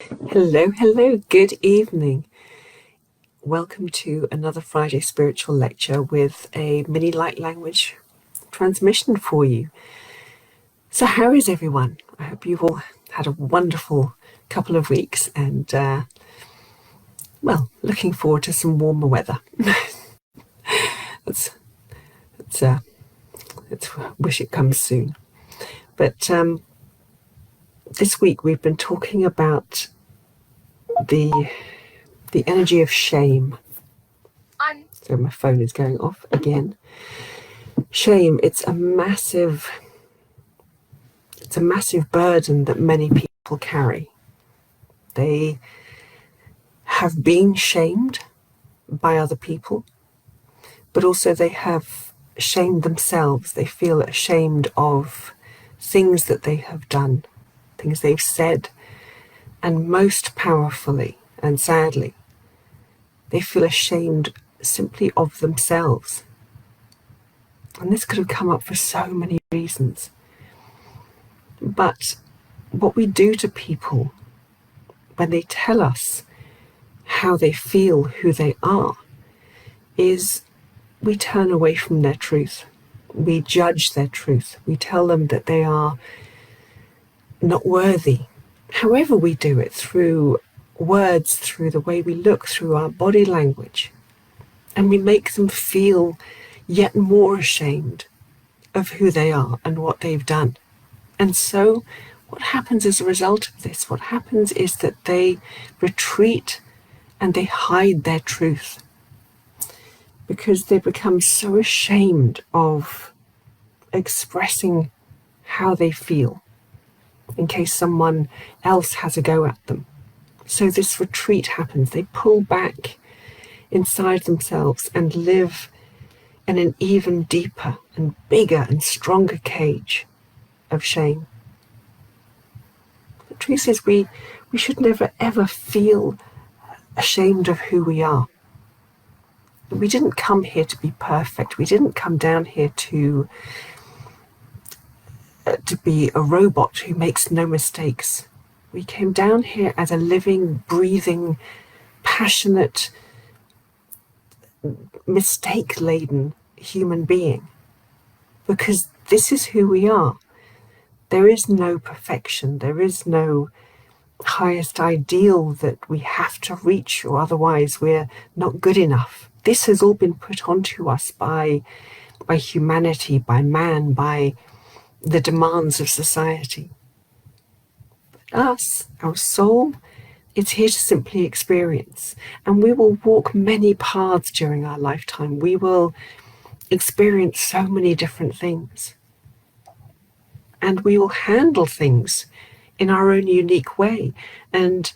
Hello, hello, good evening. Welcome to another Friday spiritual lecture with a mini light language transmission for you. So, how is everyone? I hope you've all had a wonderful couple of weeks and, looking forward to some warmer weather. let's, let's, uh, let's wish it comes soon. But this week we've been talking about the energy of shame. So my phone is going off again. Shame, it's a massive burden that many people carry. They have been shamed by other people, but also they have shamed themselves. They feel ashamed of things that they have done, things they've said, and most powerfully and sadly, they feel ashamed simply of themselves. And this could have come up for so many reasons. But what we do to people when they tell us how they feel, who they are, is we turn away from their truth. We judge their truth. We tell them that they are not worthy. However we do it, through words, through the way we look, through our body language. And we make them feel yet more ashamed of who they are and what they've done. And so what happens as a result of this? What happens is that they retreat and they hide their truth because they become so ashamed of expressing how they feel in case someone else has a go at them. So this retreat happens. They pull back inside themselves and live in an even deeper and bigger and stronger cage of shame. The truth is we should never ever feel ashamed of who we are. We didn't come here to be perfect. We didn't come down here to be a robot who makes no mistakes. We came down here as a living, breathing, passionate, mistake-laden human being, because this is who we are. There is no perfection. There is no highest ideal that we have to reach, or otherwise we're not good enough. This has all been put onto us by humanity, by man, by the demands of society. But us, our soul, it's here to simply experience. And we will walk many paths during our lifetime. We will experience so many different things. And we will handle things in our own unique way. And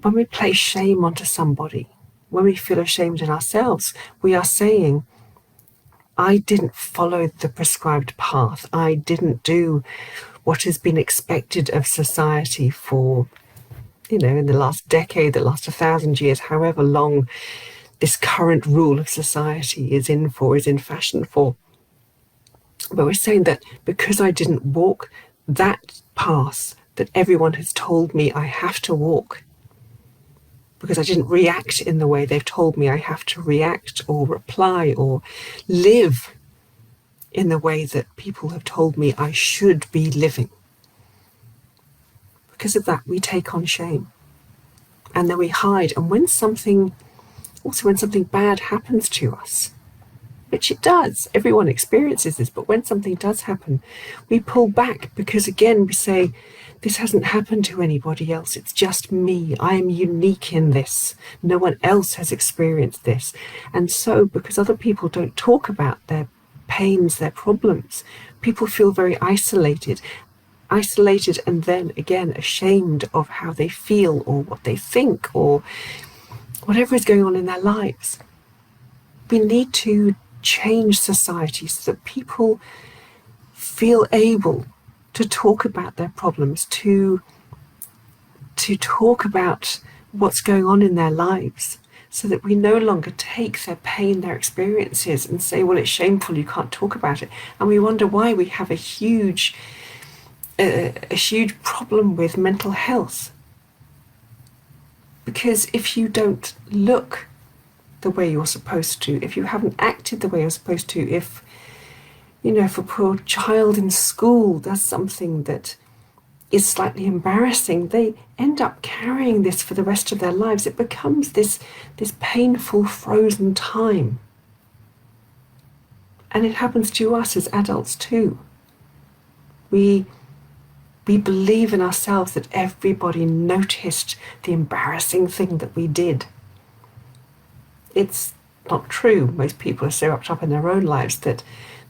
when we place shame onto somebody, when we feel ashamed in ourselves, we are saying, I didn't follow the prescribed path. I didn't do what has been expected of society for, in the last decade, the last 1,000 years, however long this current rule of society is in fashion for. But we're saying that because I didn't walk that path that everyone has told me I have to walk, because I didn't react in the way they've told me I have to react or reply or live in the way that people have told me I should be living. Because of that, we take on shame and then we hide. And when something bad happens to us, which it does, everyone experiences this, but when something does happen, we pull back because, again, we say, this hasn't happened to anybody else. It's just me. I am unique in this. No one else has experienced this. And so, because other people don't talk about their pains, their problems, people feel very isolated, and then again ashamed of how they feel or what they think or whatever is going on in their lives. We need to change society so that people feel able to talk about their problems, to talk about what's going on in their lives, so that we no longer take their pain, their experiences, and say, well, it's shameful, you can't talk about it. And we wonder why we have a huge problem with mental health. Because if you don't look the way you're supposed to, if you haven't acted the way you're supposed to, if a poor child in school does something that is slightly embarrassing, they end up carrying this for the rest of their lives. It becomes this painful, frozen time. And it happens to us as adults too. We believe in ourselves that everybody noticed the embarrassing thing that we did. It's not true. Most people are so wrapped up in their own lives that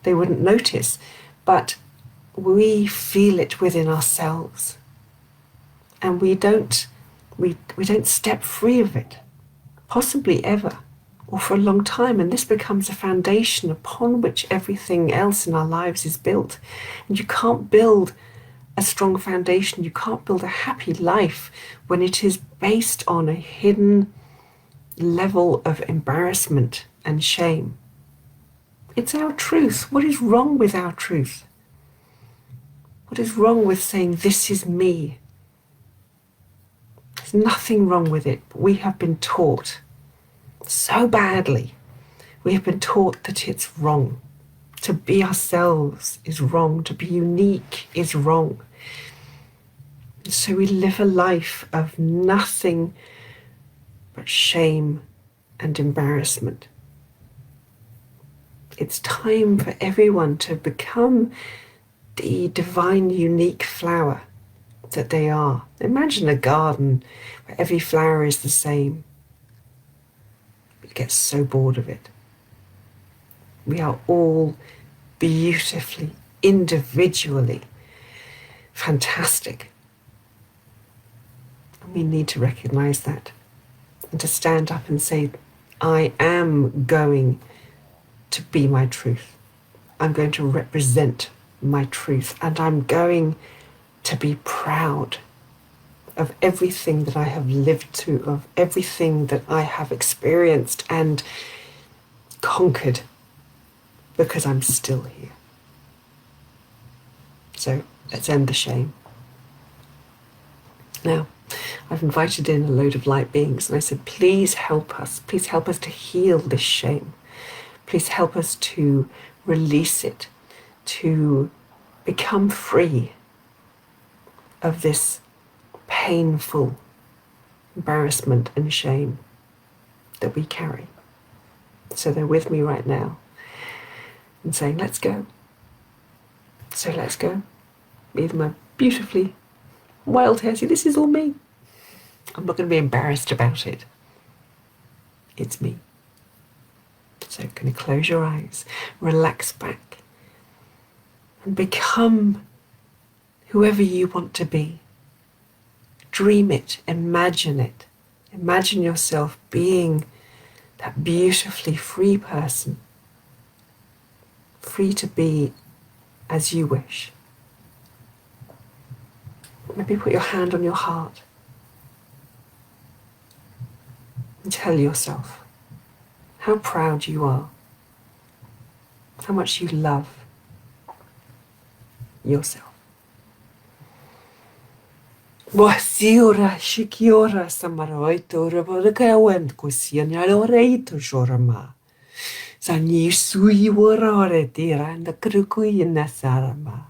they wouldn't notice. But we feel it within ourselves. And we don't step free of it, possibly ever, or for a long time. And this becomes a foundation upon which everything else in our lives is built. And you can't build a strong foundation, you can't build a happy life when it is based on a hidden level of embarrassment and shame. It's our truth. What is wrong with our truth? What is wrong with saying, this is me? There's nothing wrong with it, but we have been taught so badly. We have been taught that it's wrong. To be ourselves is wrong. To be unique is wrong. So we live a life of nothing but shame and embarrassment. It's time for everyone to become the divine, unique flower that they are. Imagine a garden where every flower is the same. You get so bored of it. We are all beautifully, individually fantastic. And we need to recognize that and to stand up and say, I am going to be my truth. I'm going to represent my truth, and I'm going to be proud of everything that I have lived through, of everything that I have experienced and conquered, because I'm still here. So let's end the shame. Now, I've invited in a load of light beings, and I said, please help us to heal this shame. Please help us to release it, to become free of this painful embarrassment and shame that we carry. So they're with me right now and saying, let's go. So let's go. Even my beautifully wild hair. See, this is all me. I'm not going to be embarrassed about it. It's me. So can you close your eyes, relax back, and become whoever you want to be. Dream it, imagine it. Imagine yourself being that beautifully free person, free to be as you wish. Maybe put your hand on your heart and tell yourself how proud you are, how much you love yourself. Wasiora shikiora samaroito raborakawen kusianyaloreito shorama. Sani sui warare tira and the krukui nasarama.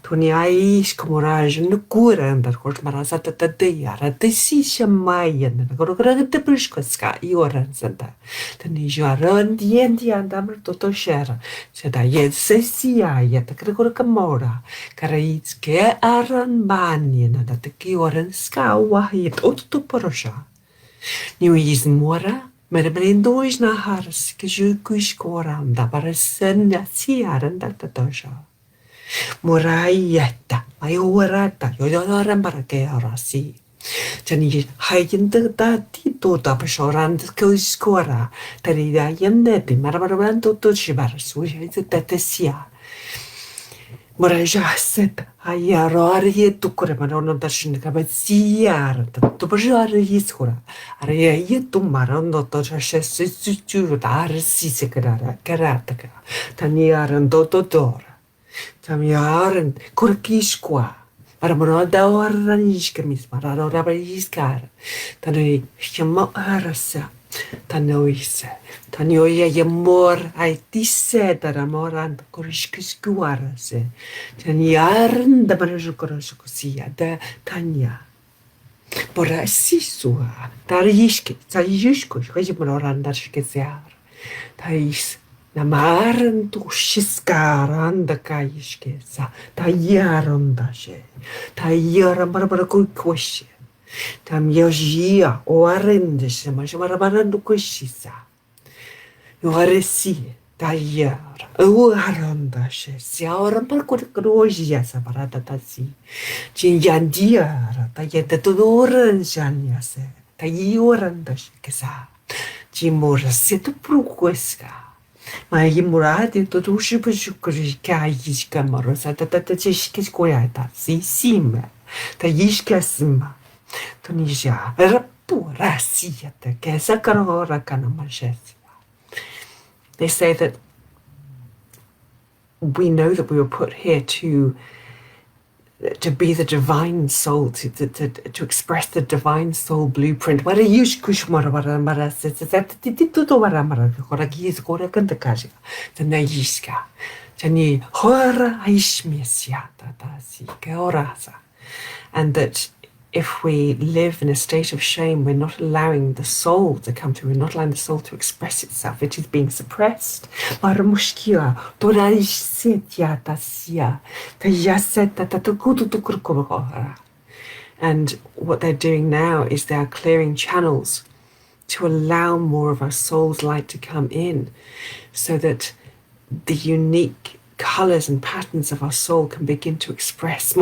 Tony aish comorage no cura and the court marasata tadea, the sisha mayan, and the gorograg the brishkoska, yoran santa. The Nijaran, the Indian dammer toto share, said I yet sesia yet the Gregorcamora, Karaits ke aran banyan, and the Kioran skawa yet otto porosha. New is mora. Merbrindo is na hars, kijukush koram, da barasen siaran da tatosha. Moraieta, my orata, yodoran barakearasi. Tani hayin the tito tapashoran the kuskora, Tarida yamneti, marabaranto to shibaras, which is the tetesia. Moraja said, Ayarari to Kuramaron Dashin Kabatsiar, to Bajar Yiskura, Aria to Marondo to Shessu, Darsi Secretara, Karataka, Taniar and Dotodora, Tamiar and Kurkishqua, Aramoda oraniska mis mararabayiskar. Tanoi shama arasa. Tanoise. Tanioia yamor aitise daramoran korishkiskuarase. Taniarn da manajukoroskusia da tanya. Bora sisua. Tarishki. Sayishko. Hajimoran dashkeziar. Tais. Namaran tu shiskaran da kaishkesa. Tayaran dashe. Tayaran barabarakukwashe. Tam yojia o arendeshe. Majamarabarandu kushisa. Yoresi. Tayar. O arandashe. Siaran barkurojia sabarata tasi. Jinjandiara. Tayeta tudoran janyase. Tayoran dashe kesa. Jimura setu pruquesca. Ma imurati to duši pažiūrėk, iška marosa, ta iškis koeta, sima, ta iškesima, to nižia, rapu rasija, ta kesa karora kana mažesima. They say that we know that we were put here to be the divine soul, to express the divine soul blueprint. Wara yushkush mara mara set tituto wara mara kora giz kora kanta kaja. Tana yishka. Tani hora aishmisia tatasi keorasa. And that if we live in a state of shame, we're not allowing the soul to come through, we're not allowing the soul to express itself, it is being suppressed. And what they're doing now is they are clearing channels to allow more of our soul's light to come in, so that the unique colors and patterns of our soul can begin to express.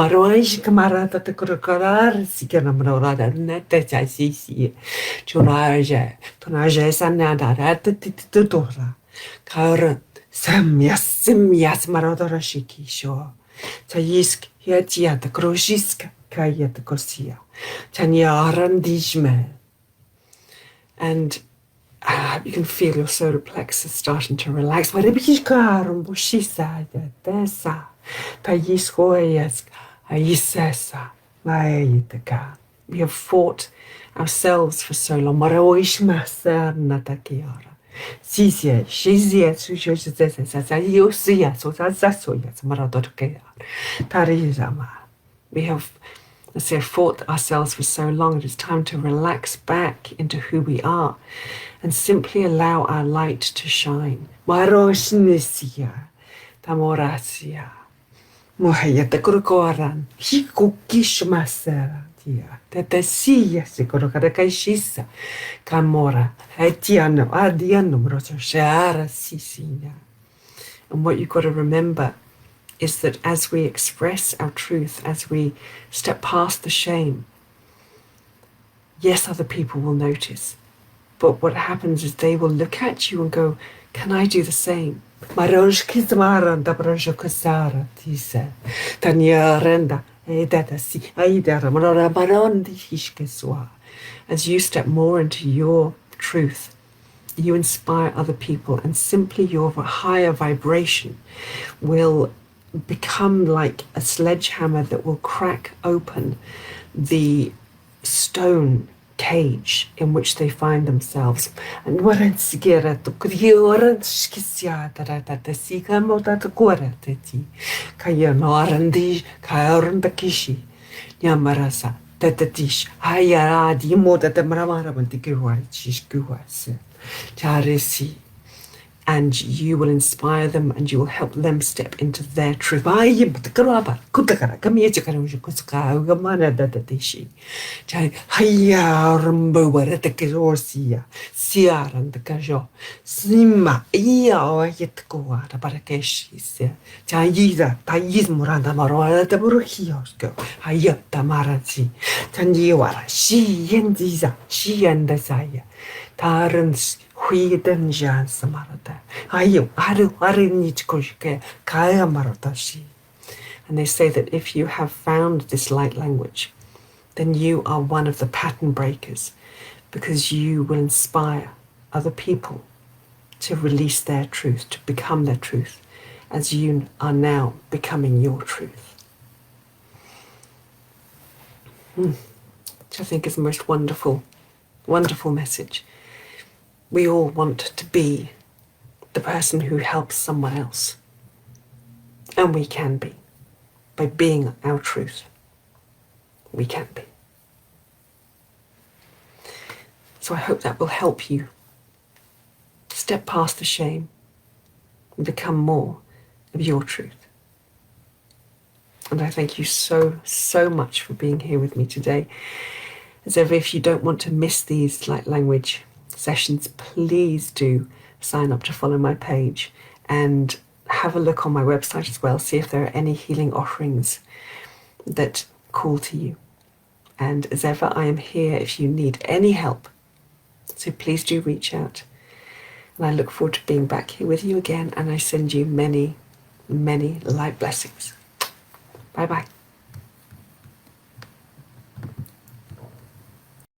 And you can feel your solar plexus starting to relax. We have fought ourselves for so long. We have, let's say, fought ourselves for so long. It is time to relax back into who we are and simply allow our light to shine. Maroshnisia, tamorasia, mohayata kurukoran, hikukishmasera, tia, tatasia, sikorakashisa, kamora, hatiano, adiano, roshara, sisina. And what you've got to remember is that as we express our truth, as we step past the shame, yes, other people will notice. But what happens is they will look at you and go, can I do the same? As you step more into your truth, you inspire other people, and simply your higher vibration will become like a sledgehammer that will crack open the stone cage in which they find themselves. And and you will inspire them and you will help them step into their truth. Huiden jan samarata. Ayu, aru nichkoshke, kaya marotashi. And they say that if you have found this light language, then you are one of the pattern breakers, because you will inspire other people to release their truth, to become their truth, as you are now becoming your truth. which I think is the most wonderful, wonderful message. We all want to be the person who helps someone else. And we can be. By being our truth, we can be. So I hope that will help you step past the shame and become more of your truth. And I thank you so, so much for being here with me today. As ever, if you don't want to miss these light language sessions, please do sign up to follow my page and have a look on my website as well. See if there are any healing offerings that call to you. And as ever, I am here if you need any help. So please do reach out. And I look forward to being back here with you again. And I send you many, many light blessings. Bye bye.